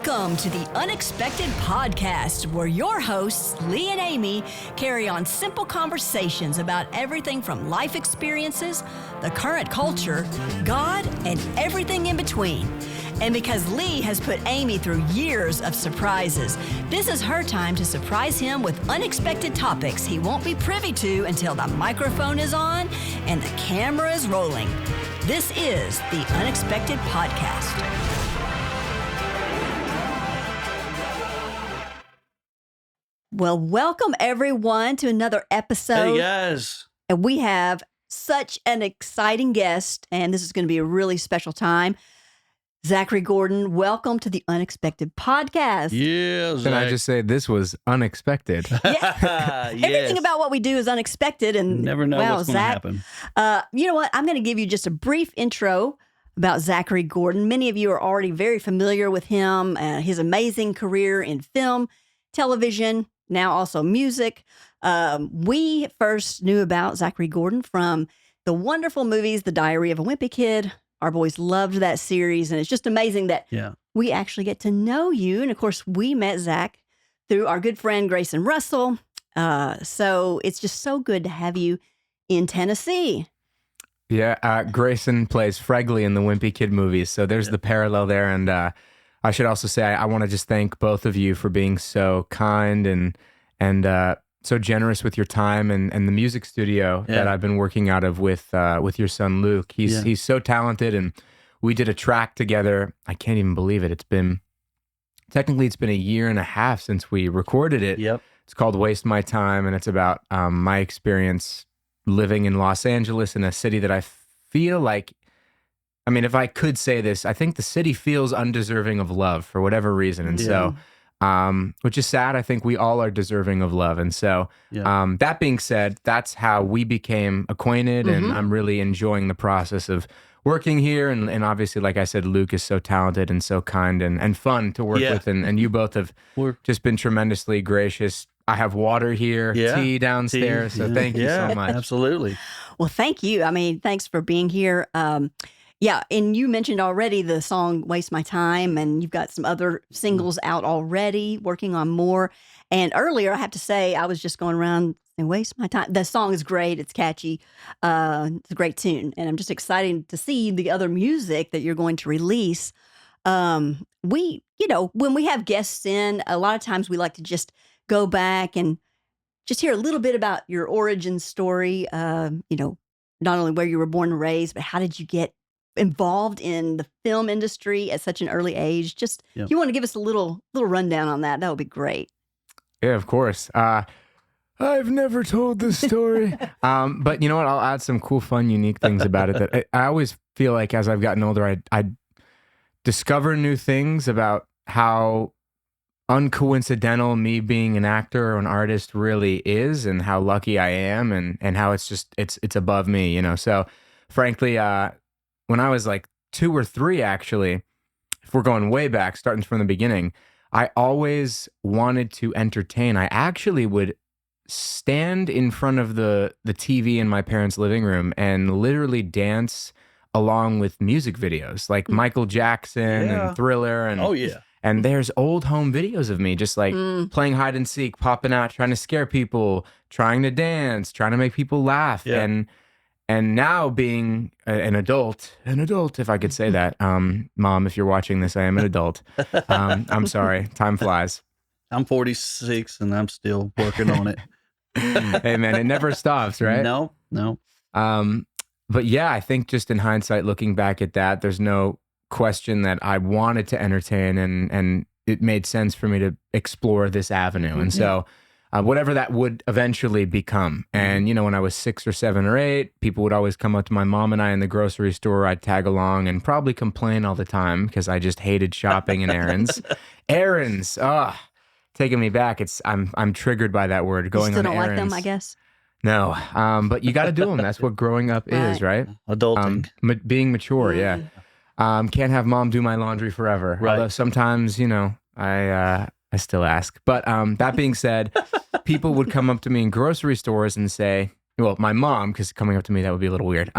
Welcome to the Unexpected Podcast, where your hosts, Lee and Amy, carry on simple conversations about everything from life experiences, the current culture, God, and everything in between. And because Lee has put Amy through years of surprises, this is her time to surprise him with unexpected topics he won't be privy to until the microphone is on and the camera is rolling. This is the Unexpected Podcast. Well, welcome everyone to another episode. Hey guys. And we have such an exciting guest, and this is going to be a really special time. Zachary Gordon, welcome to the Unexpected Podcast. Yeah, Zach. Can I just say this was unexpected? Yeah. Yes. Everything about what we do is unexpected. And Never know wow, what's going to happen. You know what? I'm going to give you just a brief intro about Zachary Gordon. Many of you are already very familiar with him, his amazing career in film, television, now also music. We first knew about Zachary Gordon from the wonderful movies, The Diary of a Wimpy Kid. Our boys loved that series, and it's just amazing that we actually get to know you. And of course, we met Zach through our good friend Grayson Russell. So it's just so good to have you in Tennessee. Yeah, Grayson plays Fregley in the Wimpy Kid movies, so there's the parallel there. And I should also say I want to just thank both of you for being so kind and so generous with your time and the music studio that I've been working out of with your son Luke. He's so talented, and we did a track together. I can't even believe it. It's been a year and a half since we recorded it. Yep. It's called Waste My Time, and it's about my experience living in Los Angeles, in a city that I feel like, I mean, if I could say this, I think the city feels undeserving of love for whatever reason. And so, which is sad. I think we all are deserving of love. And so, that being said, that's how we became acquainted. And I'm really enjoying the process of working here. And obviously, like I said, Luke is so talented and so kind and fun to work with. And you both have just been tremendously gracious. I have water here, tea downstairs. So thank you so much. Absolutely. Well, thank you. I mean, thanks for being here. Yeah, and you mentioned already the song Waste My Time, and you've got some other singles out already, working on more. And earlier, I have to say, I was just going around and Waste My Time. The song is great. It's catchy. It's a great tune. And I'm just excited to see the other music that you're going to release. When we have guests in, a lot of times we like to just go back and just hear a little bit about your origin story. Not only where you were born and raised, but how did you get involved in the film industry at such an early age? Just if you want to give us a little rundown on that, that would be great. Yeah, of course. I've never told this story. But you know what? I'll add some cool, fun, unique things about it that I always feel like as I've gotten older, I discover new things about how uncoincidental me being an actor or an artist really is, and how lucky I am, and how it's above me, So frankly, when I was like 2 or 3, actually, if we're going way back, starting from the beginning, I always wanted to entertain. I actually would stand in front of the TV in my parents' living room and literally dance along with music videos like Michael Jackson and Thriller. And and there's old home videos of me just like playing hide and seek, popping out, trying to scare people, trying to dance, trying to make people laugh. And now being an adult, if I could say that, Mom, if you're watching this, I am an adult. I'm sorry, time flies. I'm 46 and I'm still working on it. Hey man, it never stops, right? No. But yeah, I think just in hindsight, looking back at that, there's no question that I wanted to entertain, and it made sense for me to explore this avenue. And so whatever that would eventually become. And, when I was 6 or 7 or 8, people would always come up to my mom and I in the grocery store. I'd tag along and probably complain all the time because I just hated shopping and errands. Errands, taking me back. I'm triggered by that word, going you still on don't errands. like them, I guess? No, but you got to do them. That's what growing up is, right? Adulting. Being mature, yeah. Can't have mom do my laundry forever. Right. Although sometimes, I still ask. But that being said, people would come up to me in grocery stores and say, well, my mom, because coming up to me, that would be a little weird,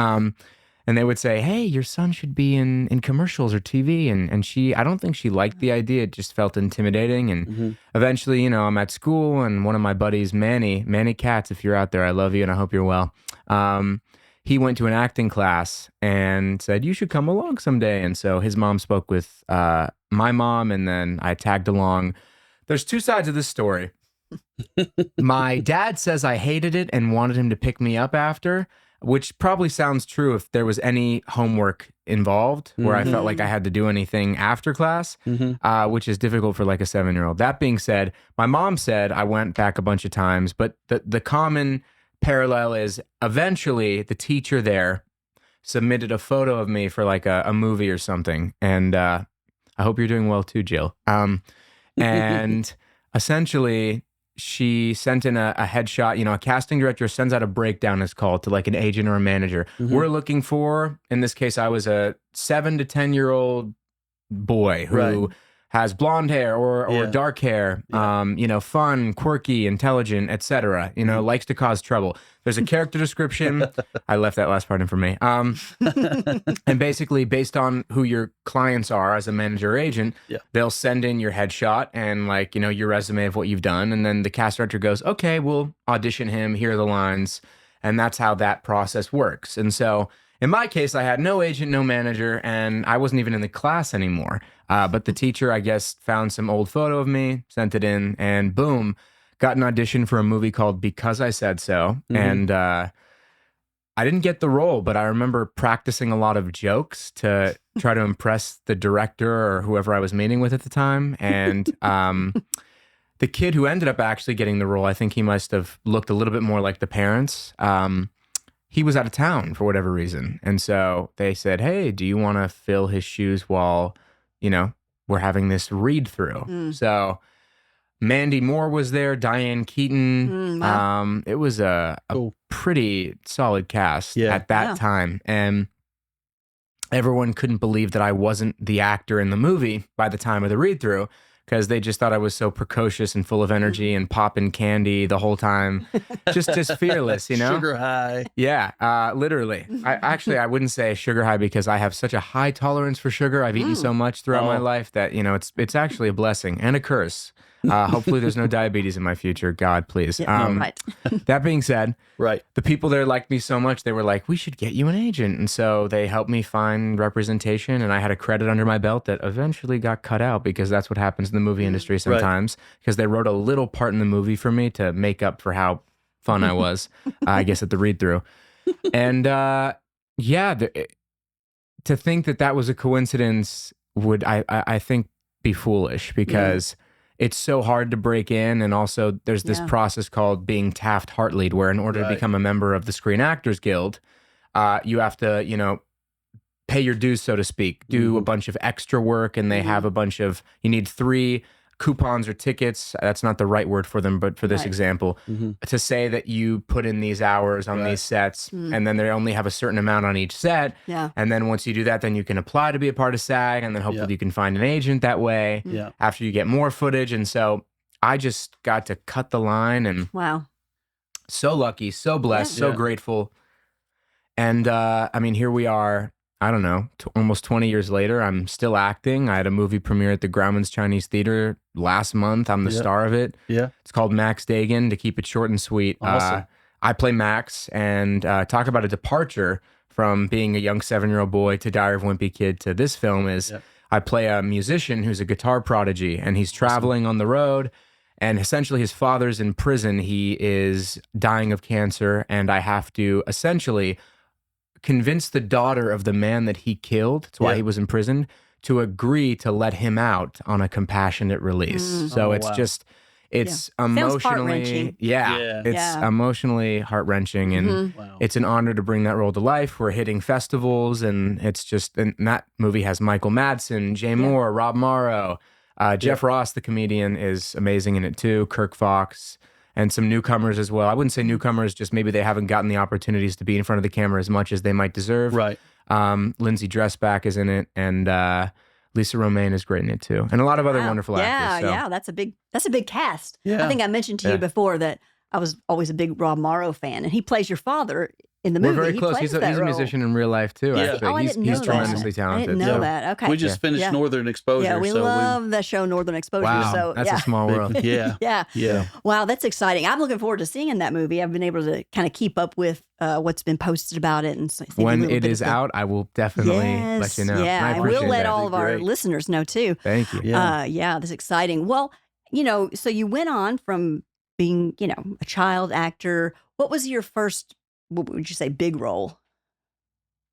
And they would say, hey, your son should be in commercials or TV. And I don't think she liked the idea. It just felt intimidating. And eventually, I'm at school, and one of my buddies, Manny Katz, if you're out there, I love you and I hope you're well. He went to an acting class and said, you should come along someday. And so his mom spoke with my mom, and then I tagged along. There's two sides of this story. My dad says I hated it and wanted him to pick me up after, which probably sounds true if there was any homework involved where I felt like I had to do anything after class, which is difficult for like a 7-year-old. That being said, my mom said I went back a bunch of times, but the common parallel is eventually the teacher there submitted a photo of me for like a movie or something. And I hope you're doing well too, Jill. And essentially she sent in a headshot. A casting director sends out a breakdown, it's called, to like an agent or a manager. We're looking for, in this case, I was a 7 to 10-year-old boy who has blonde hair or dark hair, fun, quirky, intelligent, etc. Likes to cause trouble. There's a character description. I left that last part in for me. And basically, based on who your clients are as a manager or agent, they'll send in your headshot and your resume of what you've done. And then the cast director goes, okay, we'll audition him. Here are the lines. And that's how that process works. And so in my case, I had no agent, no manager, and I wasn't even in the class anymore. But the teacher, I guess, found some old photo of me, sent it in, and boom, got an audition for a movie called Because I Said So. And I didn't get the role, but I remember practicing a lot of jokes to try to impress the director or whoever I was meeting with at the time. And the kid who ended up actually getting the role, I think he must have looked a little bit more like the parents. He was out of town for whatever reason. And so they said, hey, do you want to fill his shoes while, we're having this read through? So Mandy Moore was there, Diane Keaton. Wow. It was a pretty solid cast at that time. And everyone couldn't believe that I wasn't the actor in the movie by the time of the read through, because they just thought I was so precocious and full of energy and popping candy the whole time. Just fearless, Sugar high. Yeah, literally. I wouldn't say sugar high because I have such a high tolerance for sugar. I've eaten so much throughout my life that, it's actually a blessing and a curse. Hopefully there's no diabetes in my future. God, please. Right. That being said, Right. the people there liked me so much, they were like, we should get you an agent. And so they helped me find representation, and I had a credit under my belt that eventually got cut out because that's what happens in the movie industry sometimes, because they wrote a little part in the movie for me to make up for how fun I was, I guess, at the read through. And to think that was a coincidence would, I think, be foolish, because it's so hard to break in. And also there's this process called being Taft-Hartley'd, where in order to become a member of the Screen Actors Guild, you have to, pay your dues, so to speak, do a bunch of extra work. And they have a bunch of, you need 3 coupons or tickets. That's not the right word for them, but for this example, to say that you put in these hours on these sets, and then they only have a certain amount on each set. Yeah. And then once you do that, then you can apply to be a part of SAG, and then hopefully you can find an agent that way after you get more footage. And so I just got to cut the line, and Wow. so lucky, so blessed, so grateful. And here we are. I don't know, almost 20 years later, I'm still acting. I had a movie premiere at the Grauman's Chinese Theater last month. I'm the star of it. Yeah. It's called Max Dagan, to keep it short and sweet. Awesome. I play Max, and talk about a departure from being a young 7-year-old boy to Diary of a Wimpy Kid to this film is I play a musician who's a guitar prodigy, and he's traveling on the road, and essentially his father's in prison. He is dying of cancer, and I have to essentially convince the daughter of the man that he killed, that's why he was in prison, to agree to let him out on a compassionate release. So it's just, it's emotionally, it's emotionally heart-wrenching, and it's an honor to bring that role to life. We're hitting festivals, and it's just, and that movie has Michael Madsen, Jay Moore, Rob Morrow, Jeff Ross, the comedian, is amazing in it too, Kirk Fox, and some newcomers as well. I wouldn't say newcomers, just maybe they haven't gotten the opportunities to be in front of the camera as much as they might deserve. Right. Lindsay Dressback is in it, and Lisa Romaine is great in it too, and a lot of other wonderful actors. So. Yeah, that's a big cast. Yeah. I think I mentioned to you before that I was always a big Rob Morrow fan, and he plays your father in the We're movie. very He close. plays He's a that role. musician in real life too. Yeah. Actually, I he's didn't know that. tremendously I talented. didn't know so. that. Okay. We just finished Yeah. Northern Exposure. Yeah, we so love the show Northern Exposure. Wow, So that's yeah. a small world. Yeah. Yeah. Yeah. Wow, that's exciting. I'm looking forward to seeing that movie. I've been able to kind of keep up with what's been posted about it, and so When it is out, I will definitely let you know. Yeah, I and we'll appreciate let that. all of our Great. listeners know too. Thank you. Yeah. Yeah, that's exciting. Well, so you went on from being, a child actor. What was your first, what would you say, big role?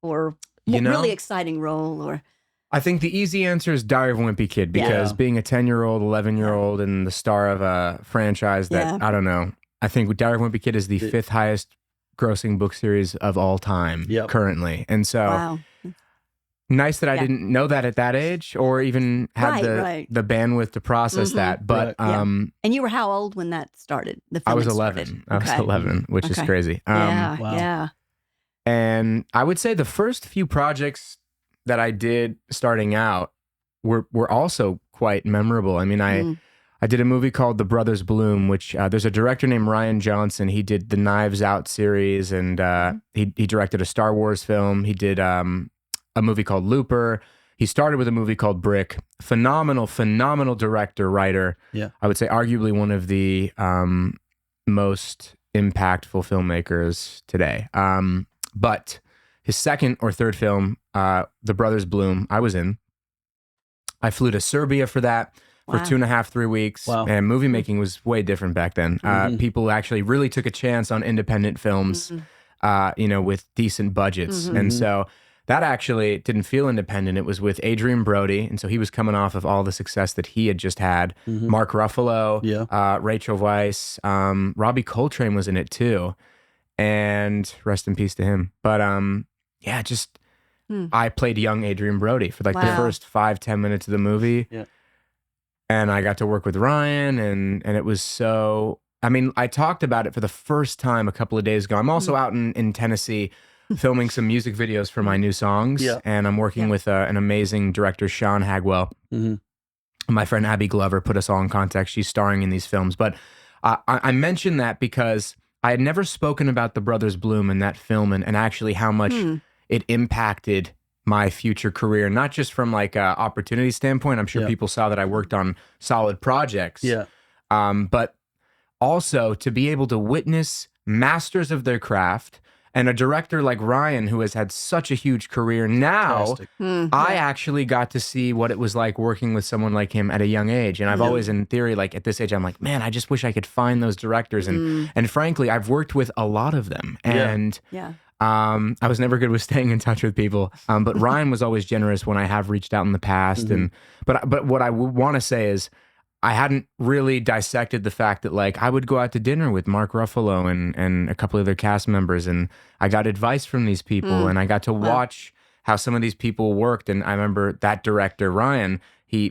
Or really exciting role? Or I think the easy answer is Diary of a Wimpy Kid, because Yeah. being a 10-year-old, 11-year-old, and the star of a franchise that, I don't know, I think Diary of a Wimpy Kid is the fifth highest grossing book series of all time currently. And so wow. nice that I didn't know that at that age, or even had the bandwidth to process that. But And you were how old when that started? The I was filming 11. started? I was Okay. 11, which is crazy. Yeah, Wow. yeah. And I would say the first few projects that I did starting out were also quite memorable. I mean, I did a movie called The Brothers Bloom, which there's a director named Ryan Johnson. He did the Knives Out series, and he directed a Star Wars film. He did a movie called Looper. He started with a movie called Brick. Phenomenal director, writer. Yeah. I would say arguably one of the most impactful filmmakers today. But his second or third film, The Brothers Bloom, I was in. I flew to Serbia for that for 2.5, 3 weeks. Wow. And movie making was way different back then. People actually really took a chance on independent films, with decent budgets. And so that actually didn't feel independent. It was with Adrian Brody. And so he was coming off of all the success that he had just had. Mark Ruffalo, Rachel Weisz, Robbie Coltrane was in it too. And rest in peace to him. But I played young Adrian Brody for the first 5-10 minutes of the movie. Yeah. And I got to work with Ryan, and it was so, I mean, I talked about it for the first time a couple of days ago. I'm also out in Tennessee filming some music videos for my new songs. Yeah. And I'm working with an amazing director, Sean Hagwell. My friend Abby Glover put us all in contact. She's starring in these films. But I mentioned that because I had never spoken about The Brothers Bloom in that film, and actually how much it impacted my future career, not just from like a opportunity standpoint. I'm sure people saw that I worked on solid projects. Yeah. But also to be able to witness masters of their craft, and a director like Ryan, who has had such a huge career now, I actually got to see what it was like working with someone like him at a young age. And I've always, in theory, like at this age, I'm like, man, I just wish I could find those directors. And frankly, I've worked with a lot of them. And I was never good with staying in touch with people. But Ryan was always generous when I have reached out in the past. But what I want to say is, I hadn't really dissected the fact that like I would go out to dinner with Mark Ruffalo and a couple of other cast members, and I got advice from these people, and I got to watch how some of these people worked. And I remember that director, Ryan,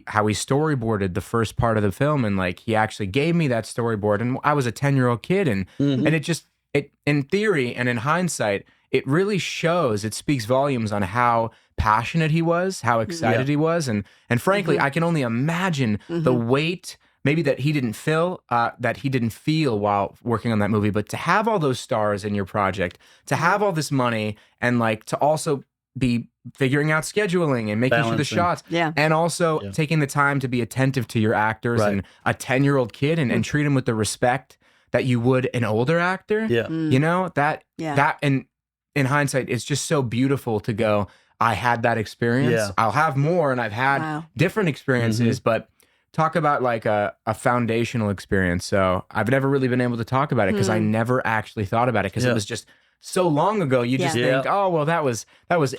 how he storyboarded the first part of the film, and like he actually gave me that storyboard, and I was a 10-year-old kid, and it in theory and in hindsight, it really shows, it speaks volumes on how passionate he was, how excited he was. And frankly, I can only imagine the weight maybe that he didn't feel while working on that movie. But to have all those stars in your project, to have all this money, and like to also be figuring out scheduling and making sure the shots, and also taking the time to be attentive to your actors and a 10-year-old kid, and treat him with the respect that you would an older actor. You know, that and in hindsight, it's just so beautiful to go, I had that experience. I'll have more, and I've had different experiences, but talk about like a foundational experience. So I've never really been able to talk about it because I never actually thought about it, because it was just so long ago. You just think, oh, well, that was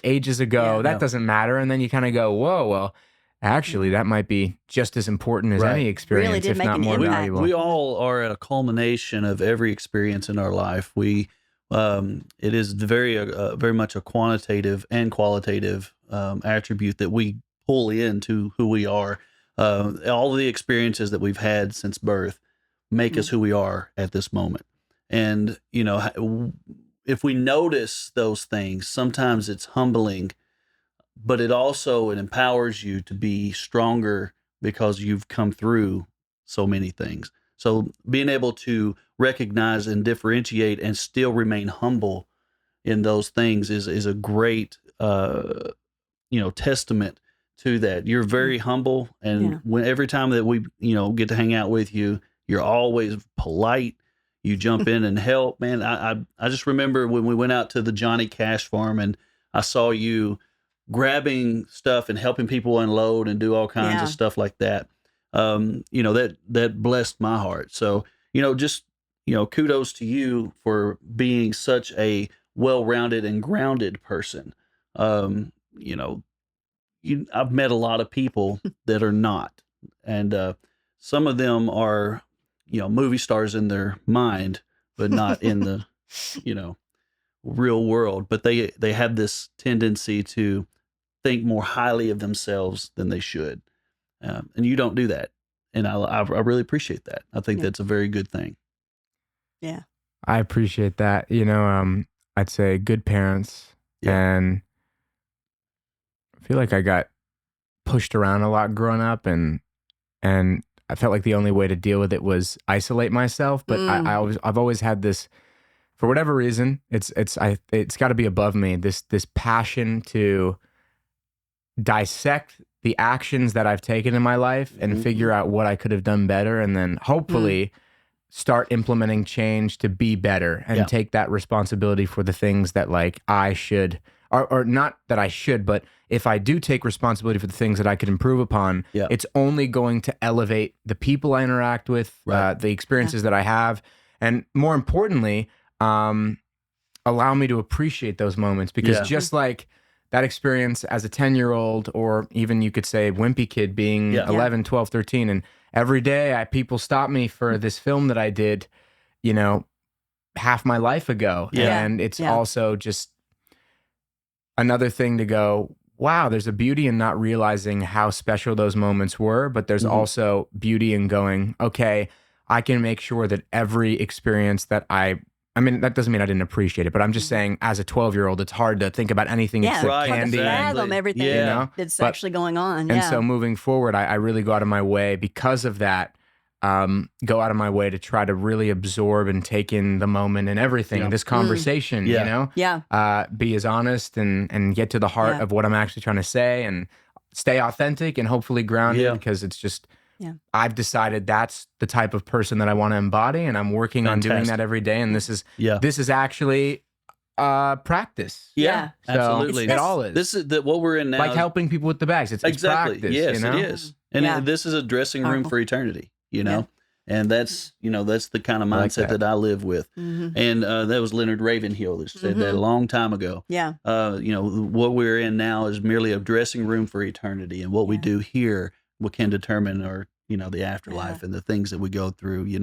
ages ago. That doesn't matter. And then you kind of go, whoa, well, actually, that might be just as important as any experience, really did if make not an more impact. valuable. We all are at a culmination of every experience in our life. It is very much a quantitative and qualitative attribute that we pull into who we are. All of the experiences that we've had since birth make us who we are at this moment. And, if we notice those things, sometimes it's humbling, but it empowers you to be stronger because you've come through so many things. So being able to recognize and differentiate and still remain humble in those things is a great, testament to that. You're very humble, and every time that we, get to hang out with you, you're always polite. You jump in and help, man. I just remember when we went out to the Johnny Cash farm and I saw you grabbing stuff and helping people unload and do all kinds of stuff like that. That blessed my heart. So, just, kudos to you for being such a well-rounded and grounded person. I've met a lot of people that are not, and some of them are, movie stars in their mind, but not in the, real world. But they have this tendency to think more highly of themselves than they should, and you don't do that, and I really appreciate that. I think that's a very good thing. Yeah, I appreciate that. I'd say good parents, and I feel like I got pushed around a lot growing up, and I felt like the only way to deal with it was isolate myself. But I've always had this, for whatever reason, it's got to be above me, this passion to dissect the actions that I've taken in my life and figure out what I could have done better, and then hopefully start implementing change to be better and take that responsibility for the things that like I should, or not that I should, but if I do take responsibility for the things that I could improve upon, it's only going to elevate the people I interact with, the experiences that I have, and more importantly, allow me to appreciate those moments, because just like that experience as a 10-year-old, or even you could say Wimpy Kid being 11, 12, 13, and every day people stop me for this film that I did, half my life ago. And it's also just another thing to go, wow, there's a beauty in not realizing how special those moments were, but there's also beauty in going, okay, I can make sure that every experience that I mean, that doesn't mean I didn't appreciate it, but I'm just saying, as a 12-year-old, it's hard to think about anything except candy. Fathom everything that's actually going on. And so moving forward, I really go out of my way, because of that, go out of my way to try to really absorb and take in the moment and everything, this conversation, be as honest and get to the heart of what I'm actually trying to say, and stay authentic and hopefully grounded, because it's just, I've decided that's the type of person that I want to embody, and I'm working on doing that every day. And this is actually practice. Yeah, so absolutely. It all is. This is what we're in now. Like helping people with the bags. It's practice. Yes, it is. And this is a dressing room for eternity, and that's, that's the kind of mindset that I live with. And that was Leonard Ravenhill that said that a long time ago. What we're in now is merely a dressing room for eternity, and what we do here, what can determine our, the afterlife and the things that we go through. We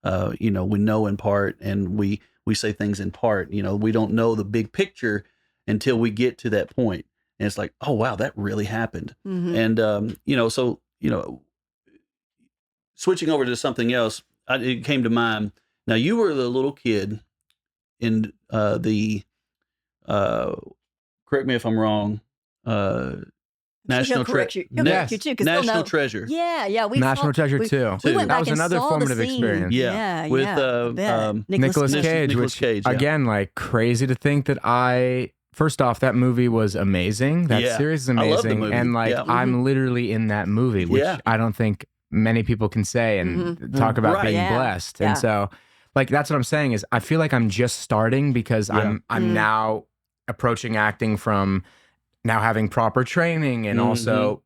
know in part, and we say things in part. We don't know the big picture until we get to that point, and it's like, oh wow, that really happened. And so switching over to something else, it came to mind. Now, you were the little kid in the correct me if I'm wrong. National Treasure. National Treasure. Yeah. National Treasure 2. We went back that was another formative experience. With Nicolas Cage, which again, like, crazy to think that first off, that movie was amazing. That series is amazing. I love the movie. And like, I'm literally in that movie, which I don't think many people can say and talk about being blessed. And so, like, that's what I'm saying is, I feel like I'm just starting, because I'm now approaching acting from now having proper training, and also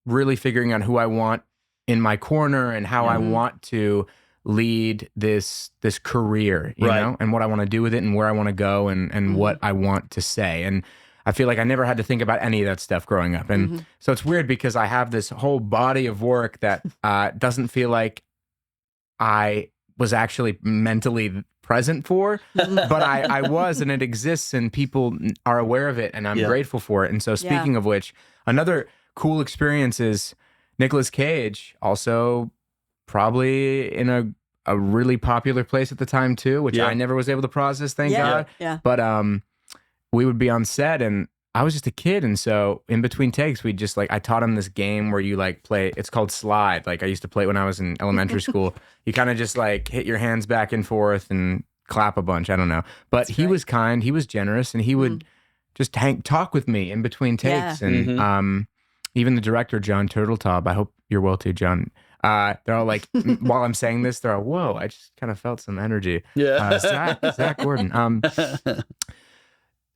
really figuring out who I want in my corner and how I want to lead this career, you know, and what I want to do with it, and where I want to go, and what I want to say. And I feel like I never had to think about any of that stuff growing up. And so it's weird, because I have this whole body of work that doesn't feel like I was actually mentally present for, but I was, and it exists, and people are aware of it, and I'm grateful for it. And so speaking of which, another cool experience is Nicolas Cage, also probably in a really popular place at the time too, which I never was able to process, thank God. But we would be on set, and I was just a kid, and so in between takes, we just I taught him this game where you play. It's called Slide. Like, I used to play it when I was in elementary school. You kind of just hit your hands back and forth and clap a bunch. I don't know. But he was kind, he was generous, and he would just talk with me in between takes. And even the director, John Turteltaub, I hope you're well too, John. They're all like, while I'm saying this, they're all, whoa, I just kind of felt some energy. Yeah. Zach Gordon.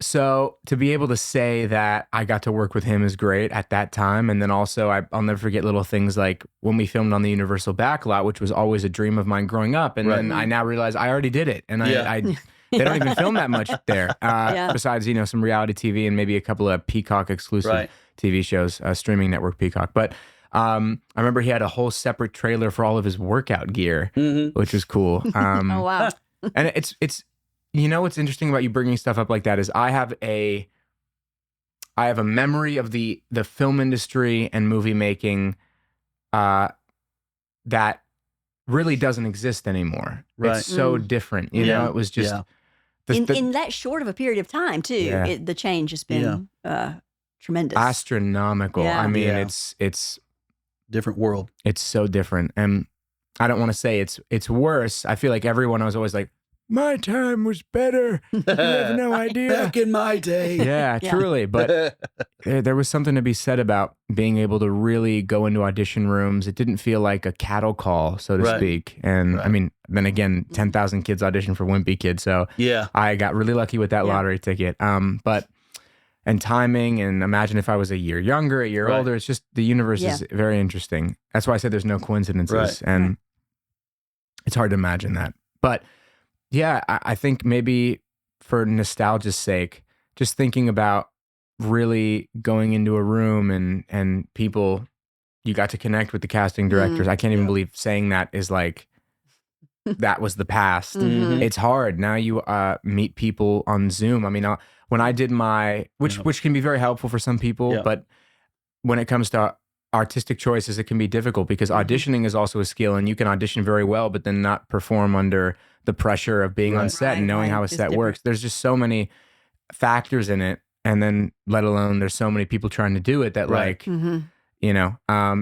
So to be able to say that I got to work with him is great at that time. And then also I'll never forget little things like when we filmed on the Universal Backlot, which was always a dream of mine growing up. And then I now realize I already did it. And they don't even film that much there. Besides, some reality TV and maybe a couple of Peacock exclusive TV shows, streaming network Peacock. But I remember he had a whole separate trailer for all of his workout gear, which was cool. Oh, wow. And it's what's interesting about you bringing stuff up like that is I have a memory of the film industry and movie making that really doesn't exist anymore. Right. It's so different. It was just in that short of a period of time too. Yeah. The change has been tremendous, astronomical. Yeah. I mean, Yeah. it's Different world. it's so different, and I don't want to say it's worse. I feel like everyone was always like, my time was better. You have no idea. Back in my day. Yeah, truly. But there was something to be said about being able to really go into audition rooms. It didn't feel like a cattle call, so to speak. And I mean, then again, 10,000 kids auditioned for Wimpy Kid. So I got really lucky with that lottery ticket. And timing, and imagine if I was a year younger, a year older. It's just the universe is very interesting. That's why I said there's no coincidences. And it's hard to imagine that. But yeah, I think maybe for nostalgia's sake, just thinking about really going into a room and people, you got to connect with the casting directors. I can't even believe saying that is like, that was the past. It's hard. Now you meet people on Zoom. I mean, when I did which can be very helpful for some people, but when it comes to artistic choices, it can be difficult because auditioning is also a skill, and you can audition very well, but then not perform under the pressure of being on set and knowing how a set works. There's just so many factors in it. And then let alone there's so many people trying to do it that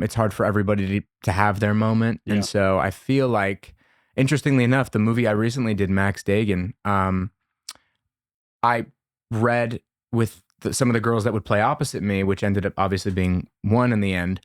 it's hard for everybody to have their moment. And so I feel like, interestingly enough, the movie I recently did, Max Dagan, I read with some of the girls that would play opposite me, which ended up obviously being one in the end.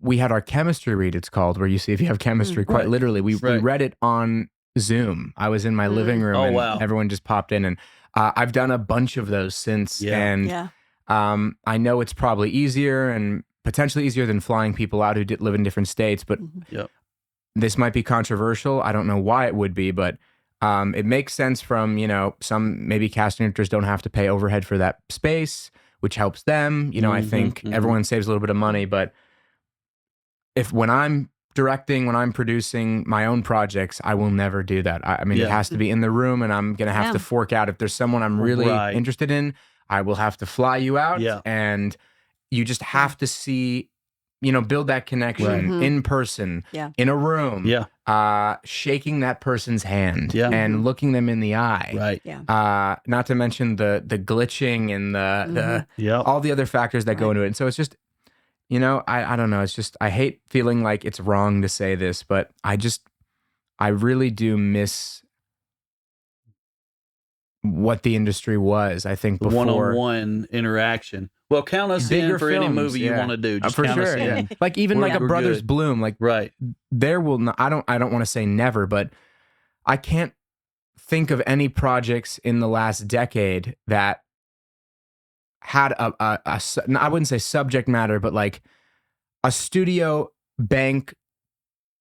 We had our chemistry read, it's called, where you see if you have chemistry, quite literally. We read it on Zoom. I was in my living room and everyone just popped in. And I've done a bunch of those since. And I know it's probably easier and potentially easier than flying people out who live in different states. But this might be controversial. I don't know why it would be, but it makes sense from, some maybe casting directors don't have to pay overhead for that space, which helps them. I think everyone saves a little bit of money. But when I'm directing, when I'm producing my own projects, I will never do that. I mean, it has to be in the room, and I'm going to have to fork out. If there's someone I'm really interested in, I will have to fly you out. And you just have to see, build that connection in person, in a room, shaking that person's hand and looking them in the eye. Not to mention the glitching and the all the other factors that go into it. And so it's just, I don't know. It's just, I hate feeling like it's wrong to say this, but I really do miss what the industry was. I think before. One-on-one interaction. Well, count us in for any movie you want to do. Just for count us sure. in. Like even like a Brothers good. Bloom, like there will not, I don't want to say never, but I can't think of any projects in the last decade that had I wouldn't say subject matter, but like a studio bank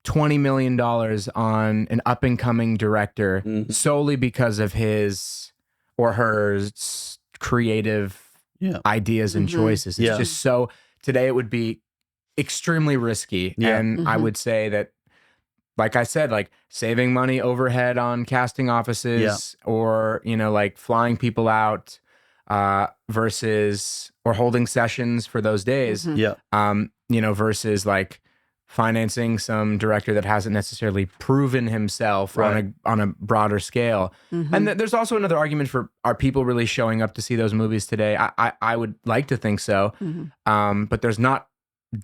$20 million on an up and coming director solely because of his or her creative ideas and choices. It's just so, today it would be extremely risky. And I would say that, like I said, like saving money overhead on casting offices or, like flying people out versus, or holding sessions for those days, versus like financing some director that hasn't necessarily proven himself on a broader scale. And there's also another argument for, are people really showing up to see those movies today? I would like to think so. But there's not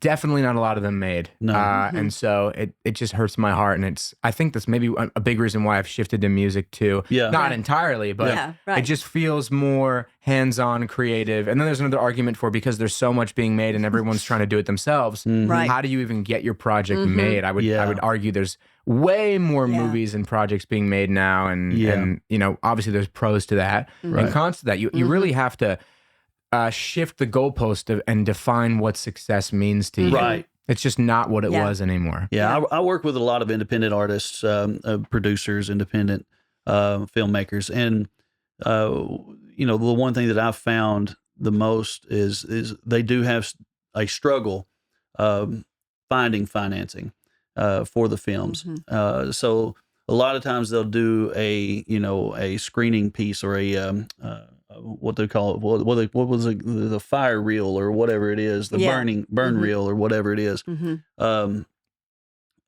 definitely not a lot of them made. No. And so it just hurts my heart. And I think that's maybe a big reason why I've shifted to music too. Yeah. Not entirely, but it just feels more hands-on, creative. And then there's another argument for, because there's so much being made and everyone's trying to do it themselves. Right. How do you even get your project made? I would argue there's way more movies and projects being made now. And you know, obviously there's pros to that and cons to that. You really have to shift the goalpost and define what success means to you. Right. It's just not what it was anymore. Yeah, I work with a lot of independent artists, producers, independent filmmakers, and you know, the one thing that I've found the most is they do have a struggle finding financing for the films. So a lot of times they'll do a screening piece or a what they call it, what was the fire reel or whatever it is, the burn reel or whatever it is. And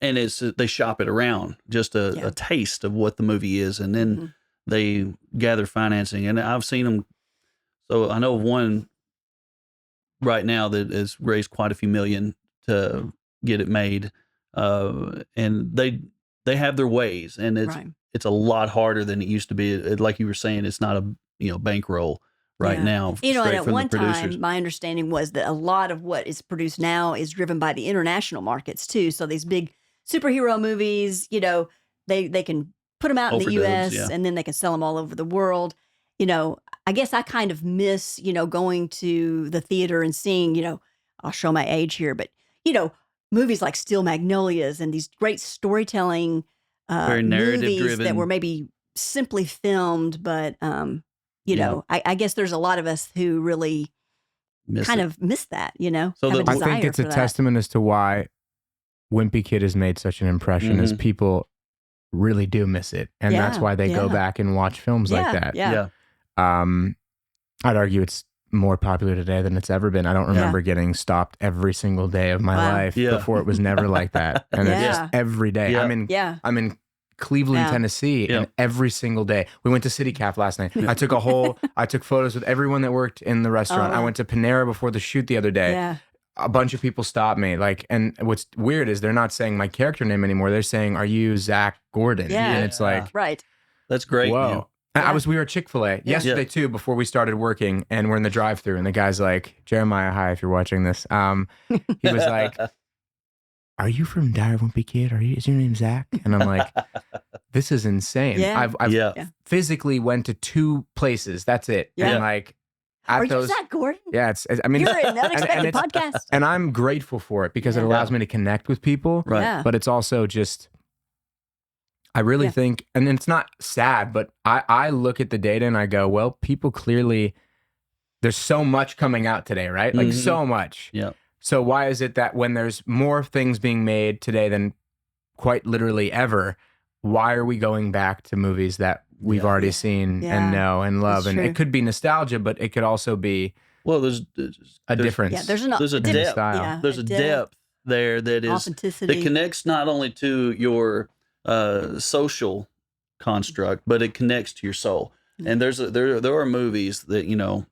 they shop it around, just a taste of what the movie is, and then they gather financing. And I've seen them. So I know of one right now that has raised quite a few million to get it made, and they have their ways, and it's a lot harder than it used to be. Like you were saying, it's not a bankroll right now. You know, and straight at from one the producers. time, my understanding was that a lot of what is produced now is driven by the international markets too. So these big superhero movies, you know, they can put them out in the Overdubs, U.S. and then they can sell them all over the world. You know, I guess I kind of miss, going to the theater and seeing, I'll show my age here, but, movies like Steel Magnolias and these great storytelling very narrative movies driven that were maybe simply filmed, but, I guess there's a lot of us who really miss that, So have a I desire think it's a for that. testament as to why Wimpy Kid has made such an impression, is people really do miss it. And that's why they go back and watch films like that. Yeah. I'd argue it's more popular today than it's ever been. I don't remember getting stopped every single day of my life before. It was never like that. And it's just every day. Yeah. I'm in Cleveland, Tennessee, and every single day. We went to CityCaf last night. I took photos with everyone that worked in the restaurant. I went to Panera before the shoot the other day. Yeah. A bunch of people stopped me. And what's weird is they're not saying my character name anymore. They're saying, "Are you Zach Gordon?" Yeah. And it's like, right. That's great. whoa. Man. We were at Chick-fil-A yesterday too, before we started working, and we're in the drive-thru, and the guy's like, "Jeremiah, hi, if you're watching this." He was like, "Are you from Diary of Wimpy Kid? Is your name Zach?" And I'm like, "This is insane." Yeah. I've physically went to 2 places. That's it. Yeah. And like, Are you Zach Gordon? Yeah, I mean, You're an unexpected podcast. and I'm grateful for it because it allows me to connect with people. Right. Yeah. But it's also just, I really think, and it's not sad, but I look at the data and I go, well, people clearly, there's so much coming out today, right? Like so much. Yeah. So why is it that when there's more things being made today than quite literally ever, why are we going back to movies that we've already seen and know and love? That's And true. it could be nostalgia, but it could also be There's a difference. Yeah, there's a in the depth. style. Yeah, There's a depth there that is authenticity. that connects not only to your social construct, but it connects to your soul. And there are movies that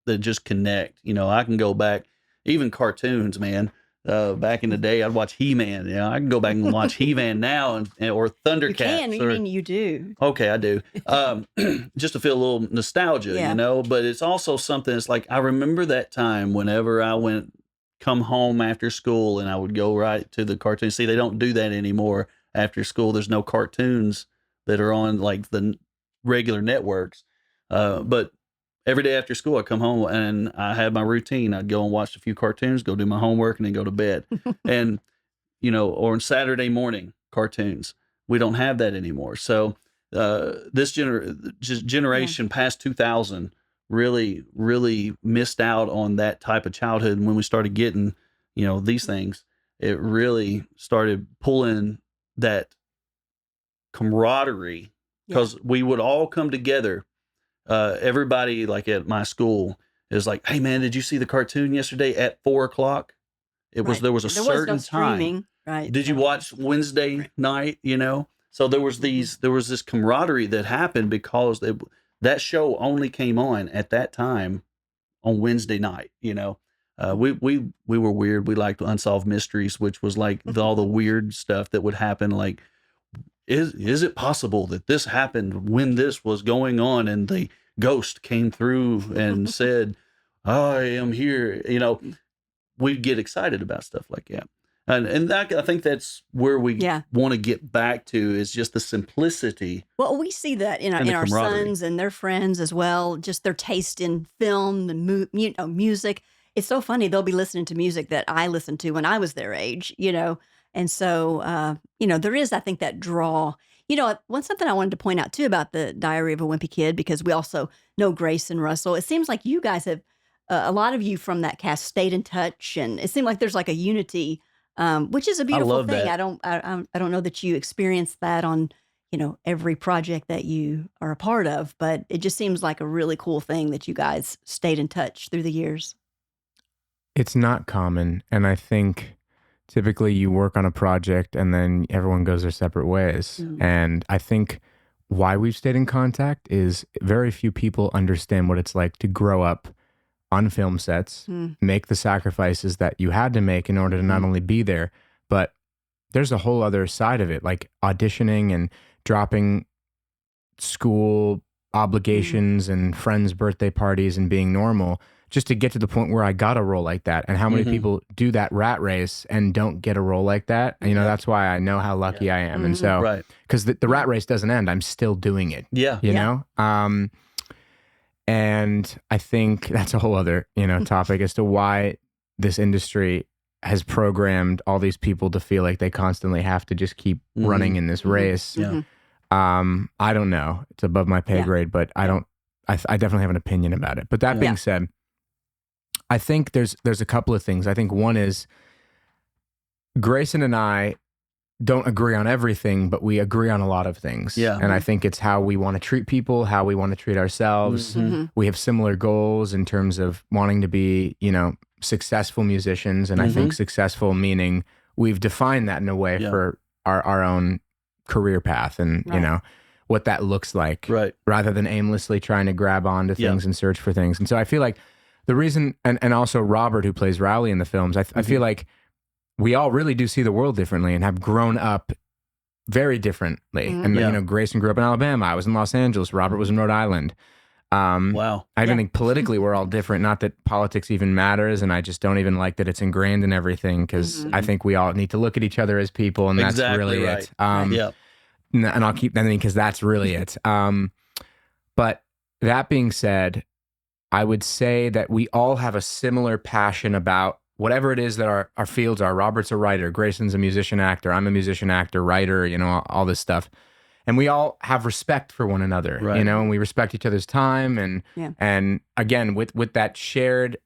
that just connect. I can go back, even cartoons, man. Back in the day, I'd watch He-Man. I can go back and watch He-Man now, or Thundercats. You can. You mean you do? Okay, I do. Just to feel a little nostalgia, But it's also something. It's like I remember that time whenever I come home after school, and I would go right to the cartoon. See, they don't do that anymore after school. There's no cartoons that are on like the regular networks. But every day after school, I come home and I had my routine. I'd go and watch a few cartoons, go do my homework, and then go to bed. And, or on Saturday morning, cartoons. We don't have that anymore. So this generation past 2000 really, really missed out on that type of childhood. And when we started getting, these things, it really started pulling that camaraderie, because we would all come together. Everybody, like at my school, is like, "Hey man, did you see the cartoon yesterday at 4:00? There was a certain no streaming, time. Right? Did you watch Wednesday night? So there was this camaraderie that happened because that show only came on at that time on Wednesday night. We were weird. We liked Unsolved Mysteries, which was like all the weird stuff that would happen. Like, is it possible that this happened when this was going on and the ghost came through and said, "I am here"? We get excited about stuff like that. And that, I think that's where we Yeah. want to get back to, is just the simplicity. Well, we see that in our, And the in our camaraderie. sons and their friends as well, just their taste in film and music. It's so funny. They'll be listening to music that I listened to when I was their age, And so, there is, I think, that draw. Something I wanted to point out too about the Diary of a Wimpy Kid, because we also know Grace and Russell. It seems like you guys have, a lot of you from that cast stayed in touch, and it seemed like there's like a unity, which is a beautiful love thing. that. I don't know that you experience that on, every project that you are a part of, but it just seems like a really cool thing that you guys stayed in touch through the years. It's not common, and I think typically you work on a project and then everyone goes their separate ways. Mm. And I think why we've stayed in contact is very few people understand what it's like to grow up on film sets, make the sacrifices that you had to make in order to not only be there, but there's a whole other side of it, like auditioning and dropping school obligations and friends' birthday parties and being normal just to get to the point where I got a role like that. And how many people do that rat race and don't get a role like that? And, that's why I know how lucky I am. And so, Right. because the rat race doesn't end, I'm still doing it. Yeah. You know? And I think that's a whole other, topic as to why this industry has programmed all these people to feel like they constantly have to just keep running in this race. Yeah. I don't know. It's above my pay grade, but I definitely have an opinion about it. But that being said, I think there's a couple of things. I think one is Grayson and I don't agree on everything, but we agree on a lot of things. Yeah. And I think it's how we want to treat people, how we want to treat ourselves. We have similar goals in terms of wanting to be, successful musicians. And I think successful meaning we've defined that in a way for our own career path and, what that looks like. Right. Rather than aimlessly trying to grab onto things and search for things. And so I feel like the reason, and also Robert, who plays Rowley in the films, I feel like we all really do see the world differently and have grown up very differently. And, Grayson grew up in Alabama. I was in Los Angeles. Robert was in Rhode Island. Wow. I even think politically we're all different. Not that politics even matters. And I just don't even like that it's ingrained in everything, because I think we all need to look at each other as people. And that's really it. And I'll keep that in because that's really it. But that being said, I would say that we all have a similar passion about whatever it is that our fields are. Robert's a writer, Grayson's a musician actor, I'm a musician actor, writer, all this stuff. And we all have respect for one another, and we respect each other's time. And again, with that shared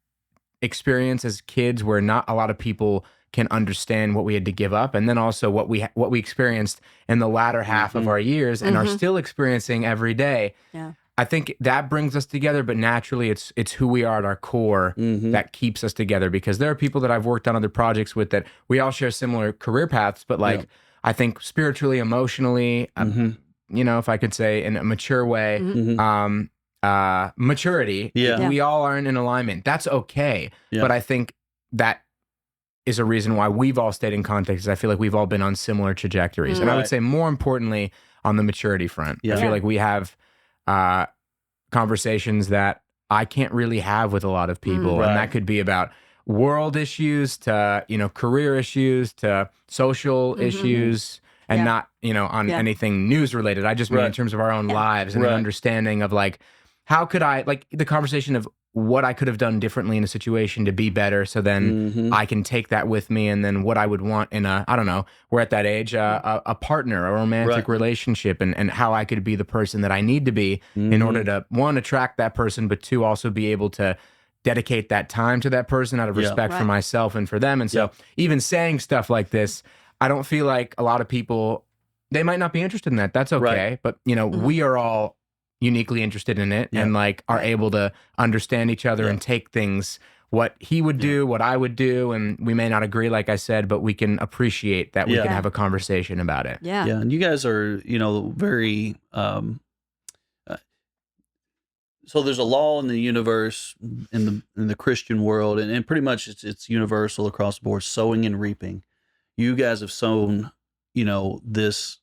experience as kids where not a lot of people can understand what we had to give up, and then also what we experienced in the latter half of our years and are still experiencing every day. Yeah. I think that brings us together, but naturally it's who we are at our core that keeps us together, because there are people that I've worked on other projects with that we all share similar career paths, but I think spiritually, emotionally, if I could say in a mature way, maturity, we all aren't in alignment. That's okay. But I think that is a reason why we've all stayed in contact, because I feel like we've all been on similar trajectories. And I would say more importantly, on the maturity front, I feel like we have conversations that I can't really have with a lot of people. And that could be about world issues to, career issues to social issues, and not, on anything news related. I just mean in terms of our own lives and an understanding of like, how could I, like the conversation of what I could have done differently in a situation to be better, so then I can take that with me, and then what I would want in I don't know, we're at that age, a partner, a romantic relationship, and how I could be the person that I need to be in order to, one, attract that person, but two, also be able to dedicate that time to that person out of respect for myself and for them. And so even saying stuff like this, I don't feel like a lot of people, they might not be interested in that. That's okay. But, we are all uniquely interested in it and like are able to understand each other and take things, what he would do, what I would do. And we may not agree, like I said, but we can appreciate that we can have a conversation about it. Yeah. And you guys are, very, so there's a law in the universe, in the Christian world, and pretty much it's universal across the board, sowing and reaping. You guys have sown, this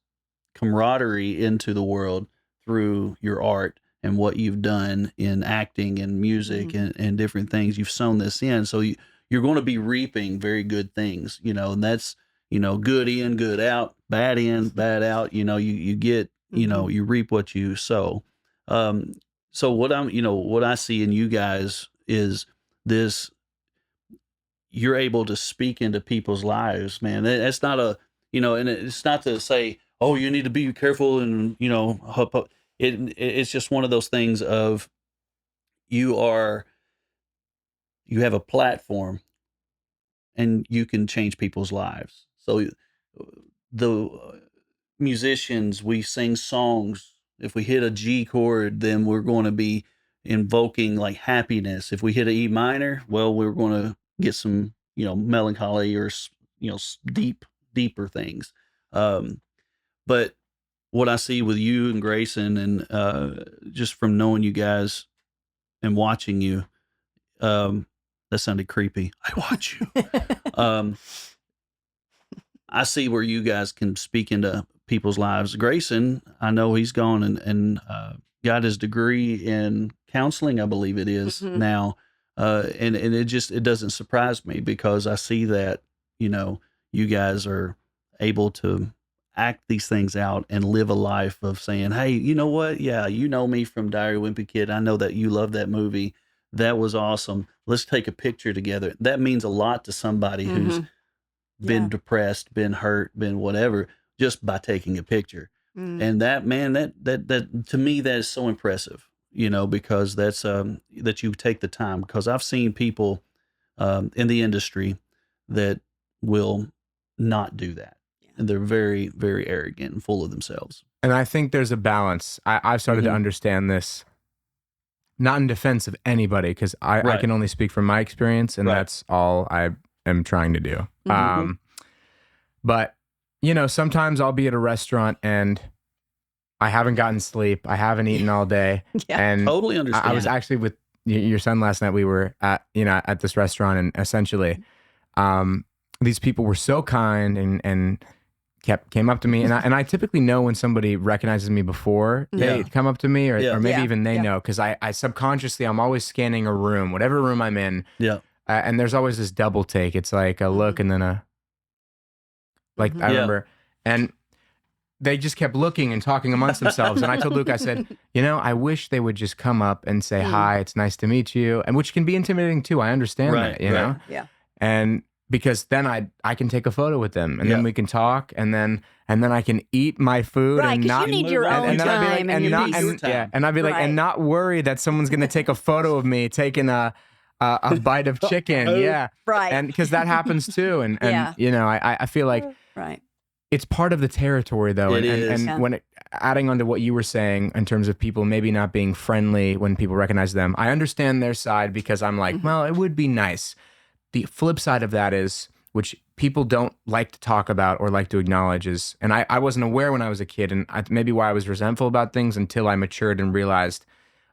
camaraderie into the world through your art and what you've done in acting and music and different things. You've sown this in. So you're going to be reaping very good things, and that's, good in, good out, bad in, bad out. You get, you reap what you sow. So what I see in you guys is this, you're able to speak into people's lives, man. That's not and it's not to say, oh, you need to be careful and, it's just one of those things of you have a platform and you can change people's lives. So the musicians, we sing songs. If we hit a G chord, then we're going to be invoking like happiness. If we hit an E minor, well, we're going to get some, melancholy or, deeper things. But what I see with you and Grayson and just from knowing you guys and watching you, that sounded creepy. I watch you. I see where you guys can speak into people's lives. Grayson, I know he's gone and got his degree in counseling, I believe it is now. And it doesn't surprise me because I see that, you guys are able to act these things out and live a life of saying, hey, you know what? Yeah, you know me from Diary of a Wimpy Kid. I know that you love that movie. That was awesome. Let's take a picture together. That means a lot to somebody who's been depressed, been hurt, been whatever, just by taking a picture. And that, man, that to me, that is so impressive, because that's that you take the time, because I've seen people in the industry that will not do that. And they're very, very arrogant and full of themselves. And I think there's a balance. I've started to understand this, not in defense of anybody, because I can only speak from my experience, and that's all I am trying to do. But, sometimes I'll be at a restaurant and I haven't gotten sleep. I haven't eaten all day. And totally understand. I was actually with your son last night. We were at, at this restaurant, and essentially these people were so kind and came up to me, and I typically know when somebody recognizes me before they come up to me, or maybe even they know, because I subconsciously, I'm always scanning a room, whatever room I'm in, and there's always this double take. It's like a look and then a I remember, and they just kept looking and talking amongst themselves, and I told Luke, I said, I wish they would just come up and say hi, it's nice to meet you, and which can be intimidating too. I understand that, you know, and because then I can take a photo with them, and then we can talk, and then I can eat my food, and not you need your own time and your peace. And I'd be like, and not worry that someone's gonna take a photo of me taking a bite of chicken, and because that happens too, and I feel like it's part of the territory though, and when adding on to what you were saying in terms of people maybe not being friendly when people recognize them, I understand their side, because I'm like, well, it would be nice. The flip side of that is, which people don't like to talk about or like to acknowledge, is, and I wasn't aware when I was a kid, and maybe why I was resentful about things until I matured and realized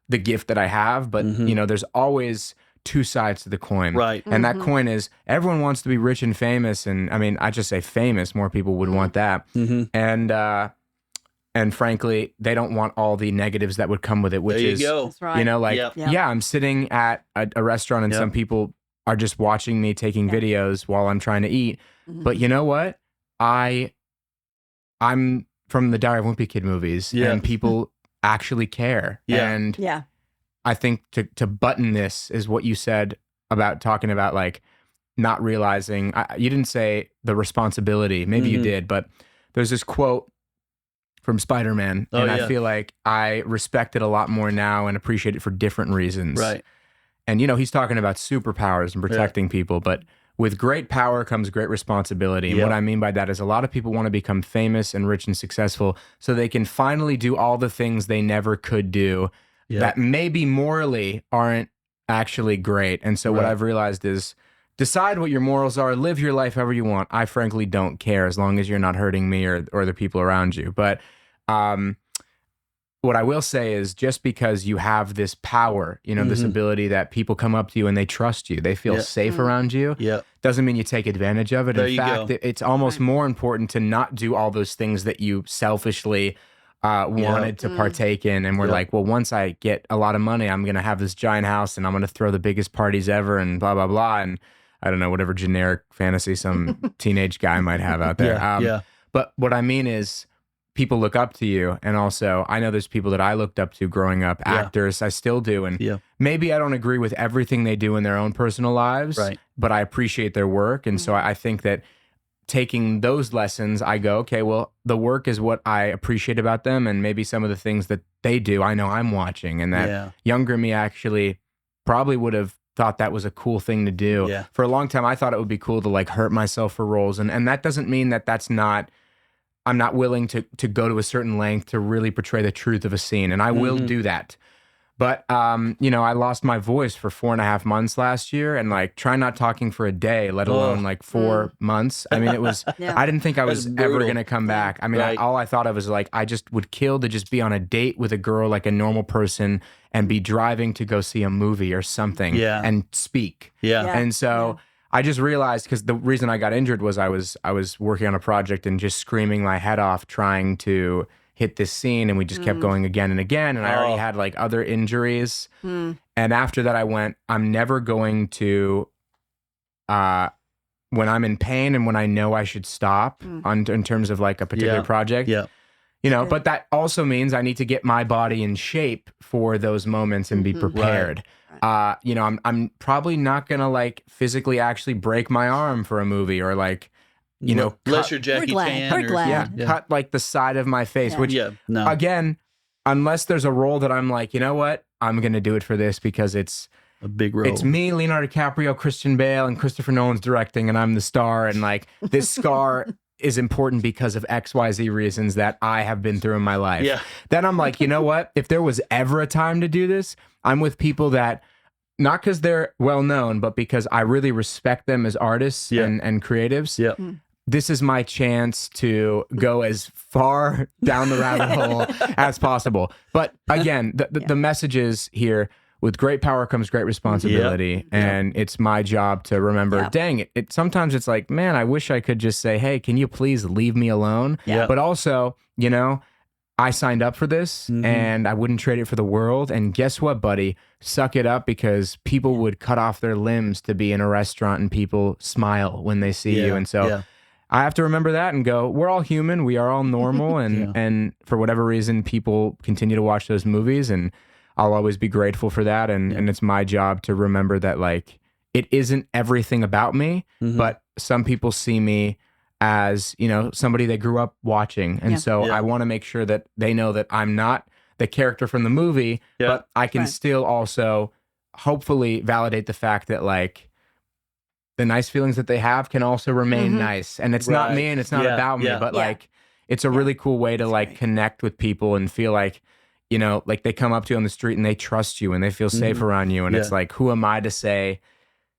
the gift that I have. But, there's always two sides to the coin. Right. And that coin is, everyone wants to be rich and famous. And I mean, I just say famous, more people would want that. And frankly, they don't want all the negatives that would come with it, which is, That's right. I'm sitting at a restaurant and some people are just watching me taking videos while I'm trying to eat. But you know what? I'm from the Diary of Wimpy Kid movies, and people actually care. And I think to button this is what you said about talking about, like, not realizing, you didn't say the responsibility, maybe you did, but there's this quote from Spider-Man, and I feel like I respect it a lot more now and appreciate it for different reasons. Right. And, he's talking about superpowers and protecting people, but with great power comes great responsibility. And what I mean by that is, a lot of people want to become famous and rich and successful so they can finally do all the things they never could do that maybe morally aren't actually great. And so what I've realized is, decide what your morals are, live your life however you want. I frankly don't care, as long as you're not hurting me or the people around you. But what I will say is just because you have this power, this ability that people come up to you and they trust you, they feel safe around you, doesn't mean you take advantage of it. There In you fact, go. it's almost more important to not do all those things that you selfishly wanted to partake in. And we're like, well, once I get a lot of money, I'm going to have this giant house and I'm going to throw the biggest parties ever and blah, blah, blah. And I don't know, whatever generic fantasy some teenage guy might have out there. But what I mean is people look up to you. And also, I know there's people that I looked up to growing up, actors, I still do. And maybe I don't agree with everything they do in their own personal lives, but I appreciate their work. And so I think that taking those lessons, I go, okay, well, the work is what I appreciate about them. And maybe some of the things that they do, I know I'm watching. And that younger me actually probably would have thought that was a cool thing to do. For a long time, I thought it would be cool to like hurt myself for roles. And that doesn't mean that I'm not willing to go to a certain length to really portray the truth of a scene. And I will do that. But, I lost my voice for 4.5 months last year and like try not talking for a day, let alone like 4 months. I mean, it was, I didn't think I was ever going to come back. I mean, all I thought of was like, I just would kill to just be on a date with a girl, like a normal person, and be driving to go see a movie or something and speak. And so I just realized, because the reason I got injured was I was working on a project and just screaming my head off trying to hit this scene, and we just kept going again and again, and I already had like other injuries. And after that I went, I'm never going to when I'm in pain and when I know I should stop in terms of like a particular project. But that also means I need to get my body in shape for those moments and be prepared. I'm probably not gonna like physically actually break my arm for a movie or like, unless you're Jackie Chan. We're glad. Cut like the side of my face, which again, unless there's a role that I'm like, you know what, I'm gonna do it for this because it's a big role. It's me, Leonardo DiCaprio, Christian Bale, and Christopher Nolan's directing, and I'm the star, and like this scar is important because of XYZ reasons that I have been through in my life. Then I'm like, you know what? If there was ever a time to do this, I'm with people that, not because they're well known, but because I really respect them as artists and creatives. This is my chance to go as far down the rabbit hole as possible. But again, the message is here, with great power comes great responsibility. And it's my job to remember, dang it, sometimes it's like, man, I wish I could just say, hey, can you please leave me alone? But also, I signed up for this and I wouldn't trade it for the world. And guess what, buddy? Suck it up, because people would cut off their limbs to be in a restaurant and people smile when they see you. And so I have to remember that and go, we're all human. We are all normal. And for whatever reason, people continue to watch those movies, and I'll always be grateful for that. And it's my job to remember that, like, it isn't everything about me, but some people see me as, somebody they grew up watching. And so I want to make sure that they know that I'm not the character from the movie, but I can still also hopefully validate the fact that, like, the nice feelings that they have can also remain nice. And it's not me and it's not about me, but like, it's a really cool way to like connect with people and feel like, like they come up to you on the street and they trust you and they feel safe around you. And it's like, who am I to say,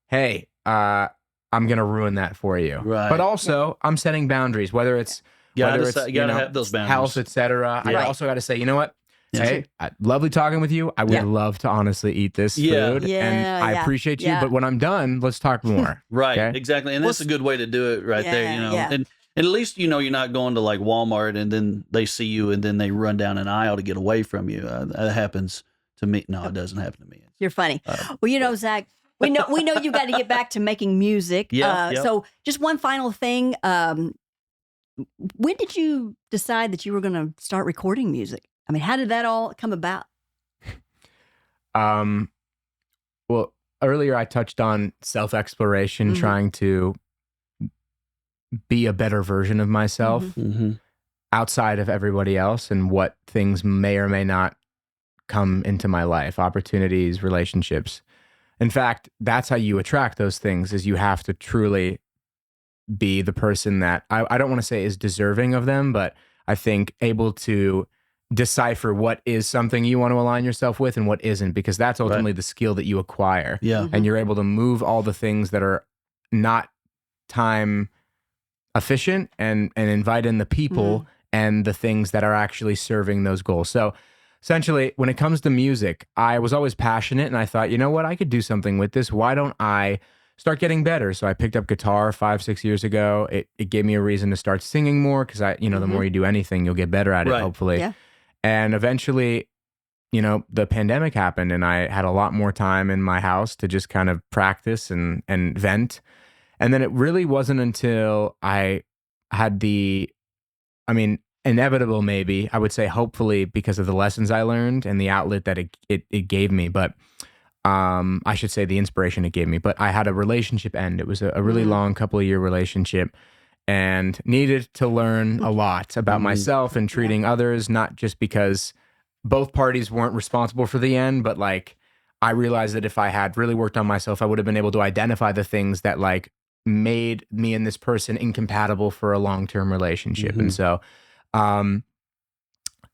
hey, I'm going to ruin that for you. But also I'm setting boundaries, whether it's, you gotta have those boundaries. Health, etc. I also got to say, you know what? Hey, lovely talking with you. I would love to honestly eat this food, and I appreciate you. But when I'm done, let's talk more. Exactly. And that's a good way to do it right there, And at least, you're not going to like Walmart and then they see you and then they run down an aisle to get away from you. That happens to me. No, it doesn't happen to me. You're funny. Well, Zach, we know you got to get back to making music. So just one final thing. When did you decide that you were going to start recording music? I mean, how did that all come about? Well, earlier I touched on self-exploration, trying to be a better version of myself outside of everybody else, and what things may or may not come into my life, opportunities, relationships. In fact, that's how you attract those things, is you have to truly be the person that, I don't want to say is deserving of them, but I think able to decipher what is something you want to align yourself with and what isn't, because that's ultimately the skill that you acquire. And you're able to move all the things that are not time efficient and invite in the people and the things that are actually serving those goals. So essentially, when it comes to music, I was always passionate, and I thought, you know what, I could do something with this. Why don't I start getting better? So I picked up guitar 5-6 years ago. It gave me a reason to start singing more because the more you do anything, you'll get better at it, hopefully. Yeah. And eventually, the pandemic happened, and I had a lot more time in my house to just kind of practice and vent. And then it really wasn't until I had inevitable, maybe, I would say hopefully, because of the lessons I learned and the outlet that it gave me, but I should say the inspiration it gave me. But I had a relationship end. It was a really long couple of year relationship, and needed to learn a lot about myself and treating others, not just because both parties weren't responsible for the end, but like I realized that if I had really worked on myself, I would have been able to identify the things that like made me and this person incompatible for a long-term relationship. And so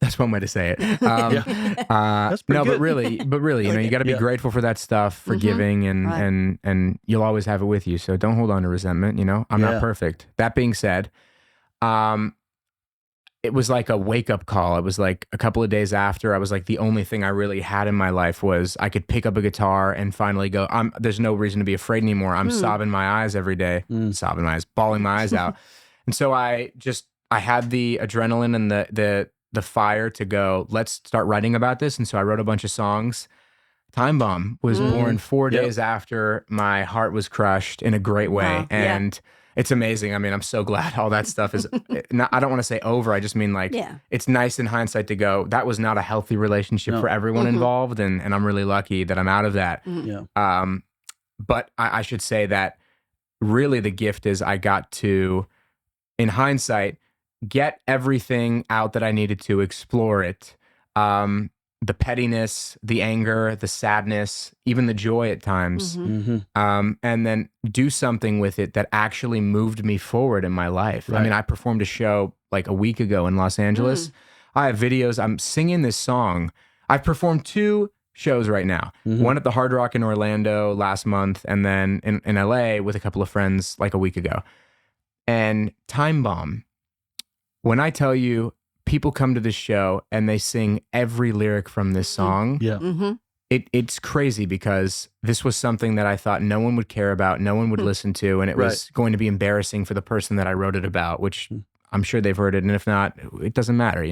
that's one way to say it. That's pretty no, good. but really, you got to be grateful for that stuff, forgiving, and you'll always have it with you. So don't hold on to resentment. I'm not perfect. That being said, it was like a wake-up call. It was like a couple of days after, I was like, the only thing I really had in my life was I could pick up a guitar and finally go, there's no reason to be afraid anymore. I'm sobbing my eyes every day, sobbing my eyes, bawling my eyes out. And so I had the adrenaline and the fire to go, let's start writing about this. And so I wrote a bunch of songs. Time Bomb was born 4 days after my heart was crushed in a great way. Wow. And it's amazing. I mean, I'm so glad all that stuff is, I don't want to say over. I just mean like, it's nice in hindsight to go, that was not a healthy relationship for everyone involved. And I'm really lucky that I'm out of that. But I should say that really the gift is I got to, in hindsight, get everything out that I needed to, explore it. The pettiness, the anger, the sadness, even the joy at times. And then do something with it that actually moved me forward in my life. I mean, I performed a show like a week ago in Los Angeles. I have videos. I'm singing this song. I've performed 2 shows right now. One at the Hard Rock in Orlando last month, and then in LA with a couple of friends like a week ago. And Time Bomb, when I tell you, people come to this show and they sing every lyric from this song. It's crazy because this was something that I thought no one would care about, no one would listen to, and it was going to be embarrassing for the person that I wrote it about, which I'm sure they've heard it, and if not, it doesn't matter,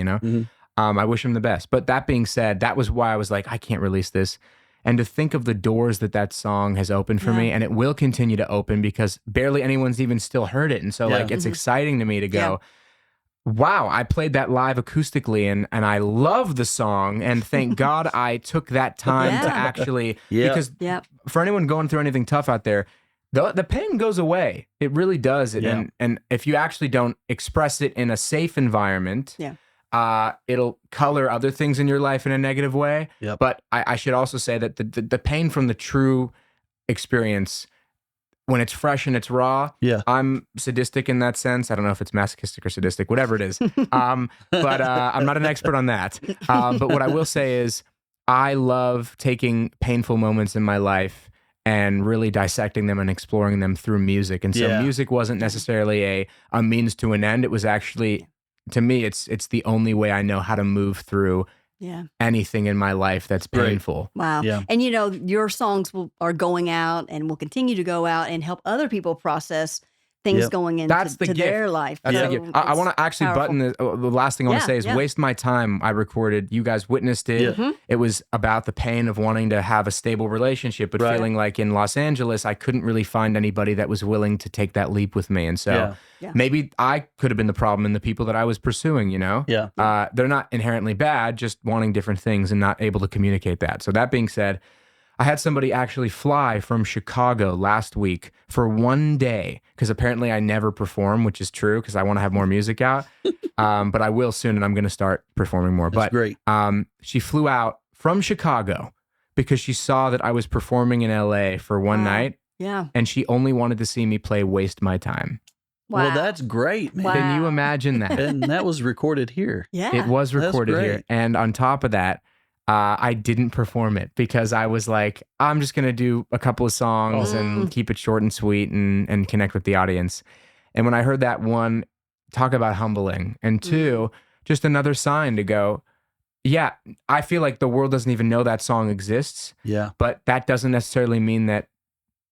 I wish them the best. But that being said, that was why I was like, I can't release this. And to think of the doors that song has opened for me, and it will continue to open because barely anyone's even still heard it. And so like, it's exciting to me to go, wow, I played that live acoustically and I love the song, and thank God I took that time to actually, because for anyone going through anything tough out there, the pain goes away. It really does. And if you actually don't express it in a safe environment, it'll color other things in your life in a negative way. But I should also say that the pain from the true experience, when it's fresh and it's raw, I'm sadistic in that sense. I don't know if it's masochistic or sadistic, whatever it is. But I'm not an expert on that. But what I will say is I love taking painful moments in my life and really dissecting them and exploring them through music. And so music wasn't necessarily a means to an end. It was actually, to me, it's the only way I know how to move through anything in my life that's painful. Wow. And your songs are going out and will continue to go out and help other people process things going into their life. That's the gift. I want to actually button the last thing I want to say is Waste My Time. I recorded, you guys witnessed it. It was about the pain of wanting to have a stable relationship, but feeling like in Los Angeles, I couldn't really find anybody that was willing to take that leap with me. And so maybe I could have been the problem in the people that I was pursuing, They're not inherently bad, just wanting different things and not able to communicate that. So that being said, I had somebody actually fly from Chicago last week for 1 day, because apparently I never perform, which is true because I want to have more music out. But I will soon, and I'm going to start performing more. That's great. She flew out from Chicago because she saw that I was performing in LA for one night. And she only wanted to see me play Waste My Time. Wow. Well, that's great, man. Can you imagine that? And that was recorded here. It was recorded here. And on top of that, I didn't perform it because I was like, I'm just going to do a couple of songs and keep it short and sweet and connect with the audience. And when I heard that, one, talk about humbling, and two, just another sign to go, yeah, I feel like the world doesn't even know that song exists, Yeah. but that doesn't necessarily mean that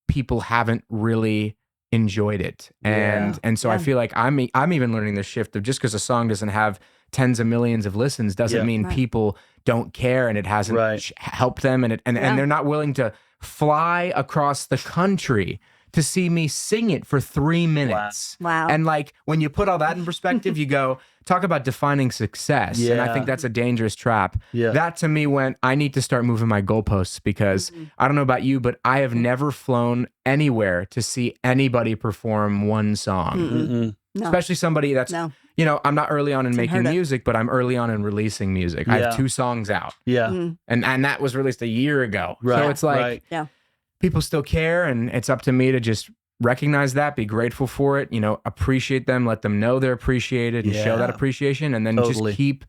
people haven't really enjoyed it. And so I feel like I'm even learning the shift of just because a song doesn't have tens of millions of listens doesn't mean people don't care and it hasn't helped them, and they're not willing to fly across the country to see me sing it for 3 minutes. Wow. And like when you put all that in perspective, you go, talk about defining success. And I think that's a dangerous trap. Yeah. That to me went, I need to start moving my goalposts because I don't know about you, but I have never flown anywhere to see anybody perform one song. No. Especially somebody that's, you know, I'm not early on in making music, but I'm early on in releasing music. I have 2 songs out. Yeah. And that was released a year ago. Right. So it's like, people still care, and it's up to me to just recognize that, be grateful for it, you know, appreciate them, let them know they're appreciated, and show that appreciation, and then just keep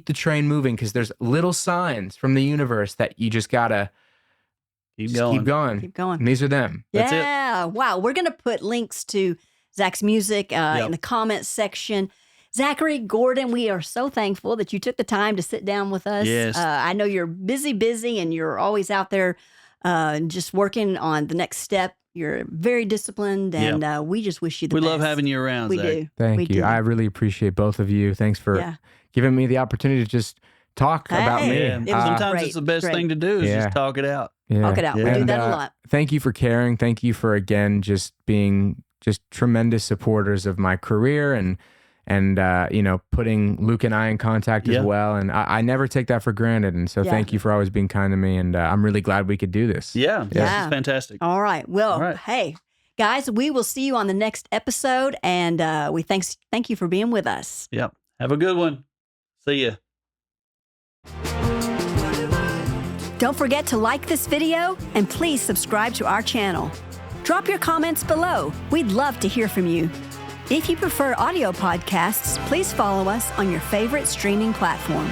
the train moving, because there's little signs from the universe that you just gotta keep going. Keep going. And these are them. That's it. Yeah. Wow. We're going to put links to Zach's music in the comments section. Zachary Gordon, we are so thankful that you took the time to sit down with us. Yes. I know you're busy, and you're always out there just working on the next step. You're very disciplined, and we just wish you the best. We love having you around, We Zach. do. Thank We you. do. I really appreciate both of you. Thanks for giving me the opportunity to just talk about me. Yeah. It was Sometimes great, it's the best great. thing to do is just talk it out. Yeah. Talk it out. We do And, that a lot. Thank you for caring. Thank you for, again, just being just tremendous supporters of my career and you know, putting Luke and I in contact as well. And I never take that for granted. And so thank you for always being kind to me. And I'm really glad we could do this. Yeah. This is fantastic. All right. Well, hey, guys, we will see you on the next episode. And we thank you for being with us. Yep. Have a good one. See ya. Don't forget to like this video and please subscribe to our channel. Drop your comments below. We'd love to hear from you. If you prefer audio podcasts, please follow us on your favorite streaming platform.